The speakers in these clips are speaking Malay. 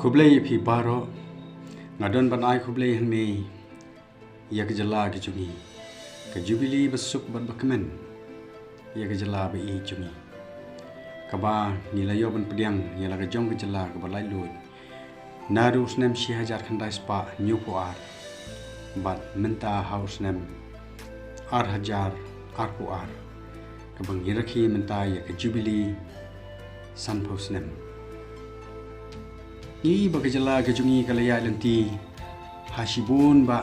Kublai phi baro ngadon banai kublai hang ni ya ke jala ke cungi ke jubili besuk bat bakmen ya ke jala be i cungi kaba nilayo ban pediang ya la ke jong ke jala ke balai lui naru snem shi hajar khandai spa new puar bat menta house nem ar hajar ar puar ke bang yirakhi menta ya ke jubili san pos nem ni ba ke jala ke cungi kalaya lenti hasibun ba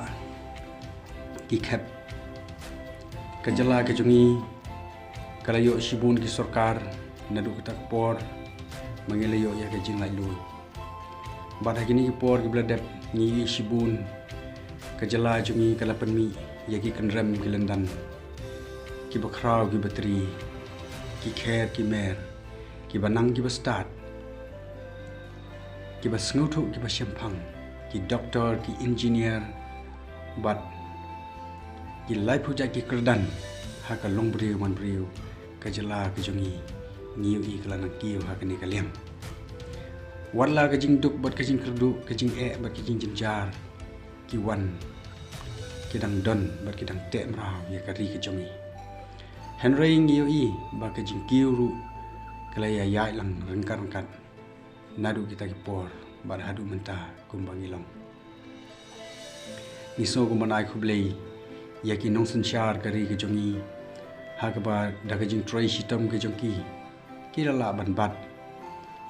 ki khap ke jala ke cungi kalayo sibun ki sarkar nadu tak por mangelayo ya ke jing lai lui ba hagini ki por ki bladep ni sibun ke jala cungi kalapan mi ya ki kanram ki landan ki bakrau ki bateri ki khair ki mer ki banang ki bastad ki basngutu ki basyampang ki doktor ki engineer bat ki lai puja ki kerdan ha ka long briu man briu ka jala ka jungi niu i kalana kiu ha ka ni kaliam wala ka jing duk bat ka jing kerdu ka jing bat ka jing jinjar ki wan ki dang don bat ki dang te mrau ya ka ri ka jungi henry niu i ba ka jing kiu ru kalaya ya lang rengkan nadu kita ki por bar hadu menta kumbangilong niso kumanai kublei yaki nong sanchar kari ke jongi hakaba daga jing troi sitam ke jongki kirala ban bat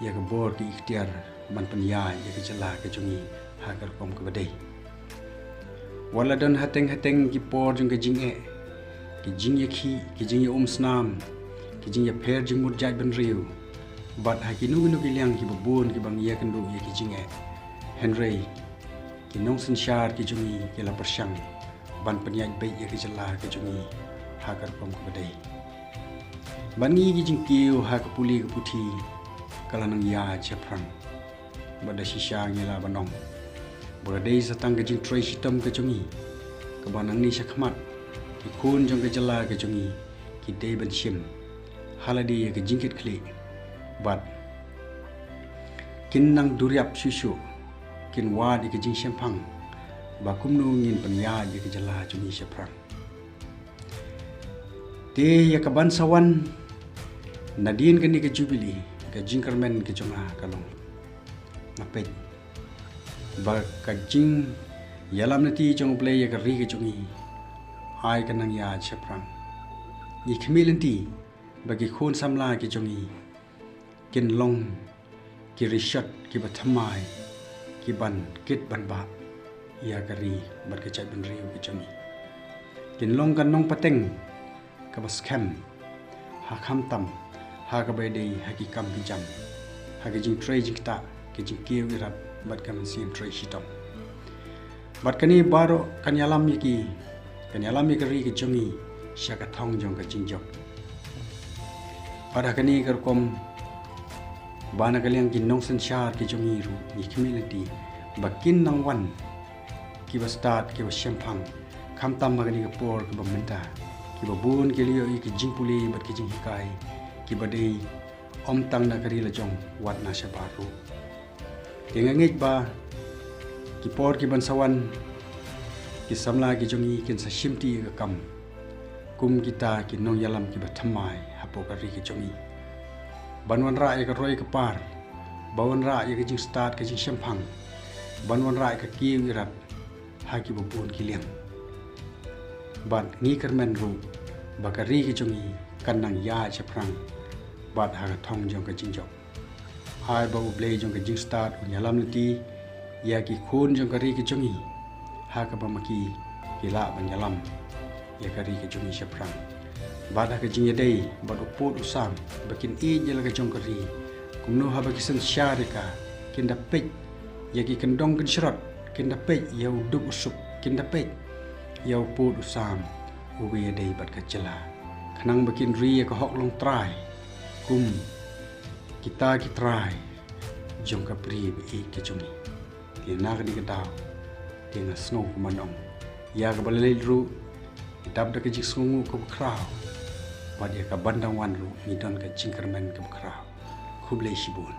ya ke bor ki ikhtiar ban panya ya ke jala ke jongi hagar kom ke badai wala don hateng ki por jong ke jing ki jing yakhi ki jing snam ki jing ya pher jing murjai ban riu bat hakinu nu ki liang ki babun ki bang ya kendu ya ki jinge henry ki nong sanchar ki jungi ki la persyang ban penyaj bai ya ki jala ki jungi hakar pom ko badai bangi ki jingkiu ha ka puli ka puthi kala nang ya chaprang bada shisha ngela banong bradai satang ka jing troi sitam ka jungi ka banang ni shakhmat ki khun jong ka jala ka jungi ki dei ban shim haladi ya ki jingkit khli bat kin nang duriap susu kin wadi ke jing sempang ba kumnu ngin panya je ke jala juni seprang te ya ka ban sawan nadin kan ke jubili ke jing kermen ke jonga kalong ngapet ba ka jing yalam nati jong play ya ka ri ke jongi ai kan nang ya seprang ni khmilenti bagi khon samla ke jongi kin long ki rishat ki bathamai ki ban kit ban ba ya kari bar ke chai ban riu ke chami kin long kan nong pateng ka bas kham ha kham tam ha ka bai dei ha ki kam ki jam ha ki jing trei jing ta ki jing kiu irat bat kam sim trei shitam bat kani baro kan yalam ki ri ke chami sha ka thong jong ka jing jok pada kani kar kom bana kaliang kin nong sanchar ki jongi ru ni community bakin nang wan ki ba start ki ba sempang kham tam magani ka por ka bamenta ki ba bun ki liyo ki jingpuli bat ki jing hikai ki ba dei om tang na kari la jong wat na sha baru ki ngangit ba ki por ki ban sawan ki samla ki jongi kin sa shimti ka kam kum kita ki nong yalam ki ba thamai hapo kari ki jongi banwan ra ya ka roi ka par bawan ra ya ka jing start ka jing sempang banwan ra ka kiu irat ha ki bubun ki liam bat ngi kermen ru bakari ki jongi kan nang ya chaprang bat ha ka thong jong ka jing jok hai ba blei jong ka jing start nyalam nati ya ki khun jong ka ri ki jongi ha ka ba maki ki la ban nyalam ya ka ri ki jongi chaprang bada ka jing yadai bad uput usam bakin i jela ka jong kari kumno ha bakisan syarika kinda pej yaki kendong kin syarat kinda pej yau duk usuk kinda pej yau put usam uwi yadai bad ka jela kanang bakin ri ka hok long try kum kita ki try jong ka pri i ke jongi ina ka di ka daw tinga snow kumanong ya ka balai ru dab da ka jik sungu ko kraw pada ka bandang wan ru ni don ka jingkermen ka krau kublai sibun